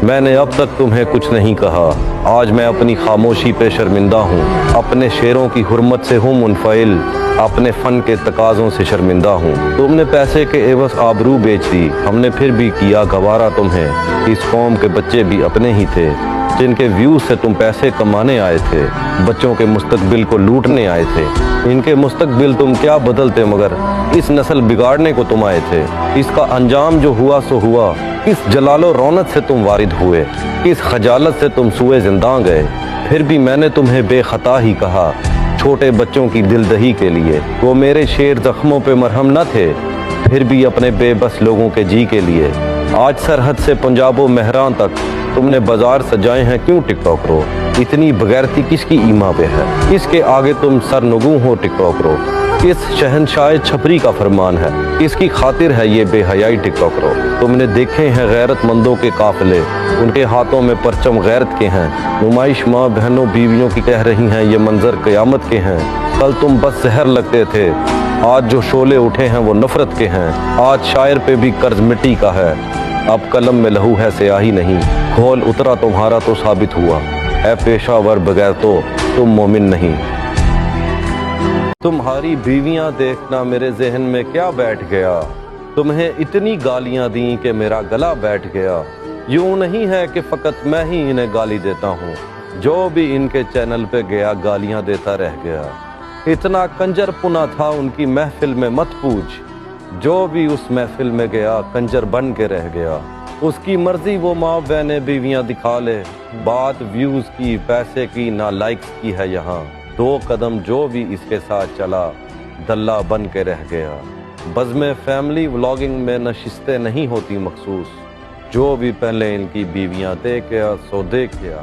میں نے اب تک تمہیں کچھ نہیں کہا، آج میں اپنی خاموشی پہ شرمندہ ہوں، اپنے شعروں کی حرمت سے ہوں منفعل، اپنے فن کے تقاضوں سے شرمندہ ہوں۔ تم نے پیسے کے عوض آبرو بیچ دی، ہم نے پھر بھی کیا گوارا تمہیں۔ اس قوم کے بچے بھی اپنے ہی تھے، جن کے ویوز سے تم پیسے کمانے آئے تھے، بچوں کے مستقبل کو لوٹنے آئے تھے۔ ان کے مستقبل تم کیا بدلتے، مگر اس نسل بگاڑنے کو تم آئے تھے۔ اس کا انجام جو ہوا سو ہوا، کس جلال و رونق سے تم وارد ہوئے، کس خجالت سے تم سوئے زنداں گئے۔ پھر بھی میں نے تمہیں بے خطا ہی کہا، چھوٹے بچوں کی دل دہی کے لیے۔ وہ میرے شعر زخموں پہ مرہم نہ تھے، پھر بھی اپنے بے بس لوگوں کے جی کے لیے۔ آج سرحد سے پنجاب و مہران تک تم نے بازار سجائے ہیں، کیوں ٹک ٹاکرو؟ اتنی بغیرتی کس کی ایما پہ ہے؟ کس کے آگے تم سرنگوں ہو ٹک ٹاکرو؟ کس شہنشاہ چھپری کا فرمان ہے؟ کس کی خاطر ہے یہ بے حیائی ٹک ٹاکرو؟ تم نے دیکھے ہیں غیرت مندوں کے قافلے، ان کے ہاتھوں میں پرچم غیرت کے ہیں، نمائش ماں بہنوں بیویوں کی کہہ رہی ہیں یہ منظر قیامت کے ہیں۔ کل تم بس زہر لگتے تھے، آج جو شعلے اٹھے ہیں وہ نفرت کے ہیں۔ آج شاعر پہ بھی قرض مٹی کا ہے، اب قلم میں لہو ہے سیاہی نہیں۔ کھول اترا تمہارا تو ثابت ہوا، اے پیشہ ور بغیر تو تم مومن نہیں۔ تمہاری بیویاں دیکھنا میرے ذہن میں کیا بیٹھ گیا، تمہیں اتنی گالیاں دیں کہ میرا گلا بیٹھ گیا۔ یوں نہیں ہے کہ فقط میں ہی انہیں گالی دیتا ہوں، جو بھی ان کے چینل پہ گیا گالیاں دیتا رہ گیا۔ اتنا کنجر پنا تھا ان کی محفل میں مت پوچھ، جو بھی اس محفل میں گیا کنجر بن کے رہ گیا۔ اس کی مرضی وہ ماں بہنیں بیویاں دکھا لے، بات ویوز کی پیسے کی نہ لائکس کی ہے یہاں۔ دو قدم جو بھی اس کے ساتھ چلا دلہ بن کے رہ گیا۔ بزم فیملی ولاگنگ میں نشستیں نہیں ہوتی مخصوص، جو بھی پہلے ان کی بیویاں دیکھ گیا سو دیکھ گیا۔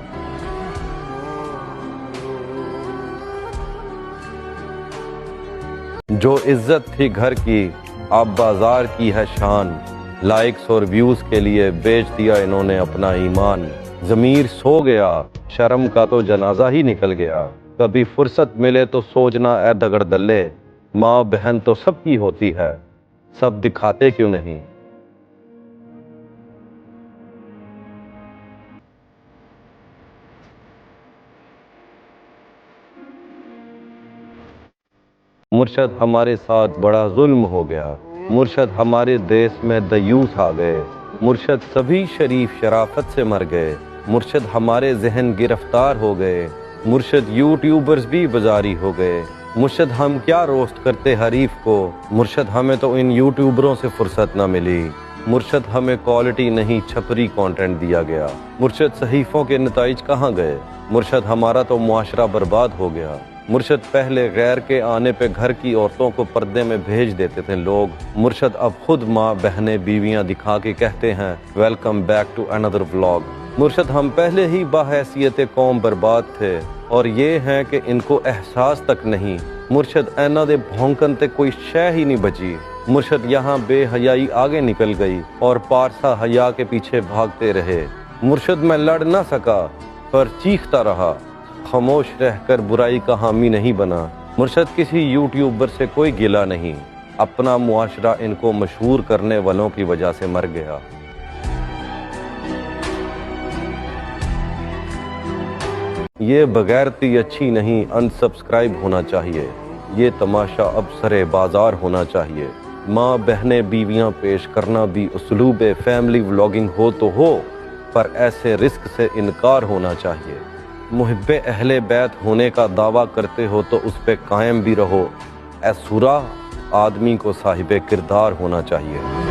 جو عزت تھی گھر کی اب بازار کی ہے شان، لائکس اور ویوز کے لیے بیچ دیا انہوں نے اپنا ایمان۔ ضمیر سو گیا، شرم کا تو جنازہ ہی نکل گیا۔ کبھی فرصت ملے تو سوچنا اے دگڑ دلے، ماں بہن تو سب کی ہوتی ہے، سب دکھاتے کیوں نہیں؟ مرشد ہمارے ساتھ بڑا ظلم ہو گیا، مرشد ہمارے دیس میں دیوس آ گئے، مرشد سبھی شریف شرافت سے مر گئے، مرشد ہمارے ذہن گرفتار ہو گئے، مرشد یوٹیوبرز بھی بازاری ہو گئے۔ مرشد ہم کیا روسٹ کرتے حریف کو، مرشد ہمیں تو ان یوٹیوبروں سے فرصت نہ ملی، مرشد ہمیں کوالٹی نہیں چھپری کانٹینٹ دیا گیا۔ مرشد صحیفوں کے نتائج کہاں گئے، مرشد ہمارا تو معاشرہ برباد ہو گیا۔ مرشد پہلے غیر کے آنے پہ گھر کی عورتوں کو پردے میں بھیج دیتے تھے لوگ، مرشد اب خود ماں بہنیں بیویاں دکھا کے کہتے ہیں ویلکم بیک ٹو اندر ولاگ۔ مرشد ہم پہلے ہی باحیثیت قوم برباد تھے، اور یہ ہے کہ ان کو احساس تک نہیں۔ مرشد اینا دے بھونکن تے کوئی شے ہی نہیں بچی۔ مرشد یہاں بے حیائی آگے نکل گئی اور پارسا حیا کے پیچھے بھاگتے رہے۔ مرشد میں لڑ نہ سکا پر چیختا رہا، خاموش رہ کر برائی کا حامی نہیں بنا۔ مرشد کسی یوٹیوبر سے کوئی گلہ نہیں، اپنا معاشرہ ان کو مشہور کرنے والوں کی وجہ سے مر گیا۔ یہ بغیرتی اچھی نہیں، انسبسکرائب ہونا چاہیے۔ یہ تماشا اب سرے بازار ہونا چاہیے۔ ماں بہنیں بیویاں پیش کرنا بھی اسلوب فیملی ولاگنگ ہو تو ہو، پر ایسے رسک سے انکار ہونا چاہیے۔ محب اہل بیت ہونے کا دعویٰ کرتے ہو تو اس پہ قائم بھی رہو۔ اے سورا، آدمی کو صاحب کردار ہونا چاہیے۔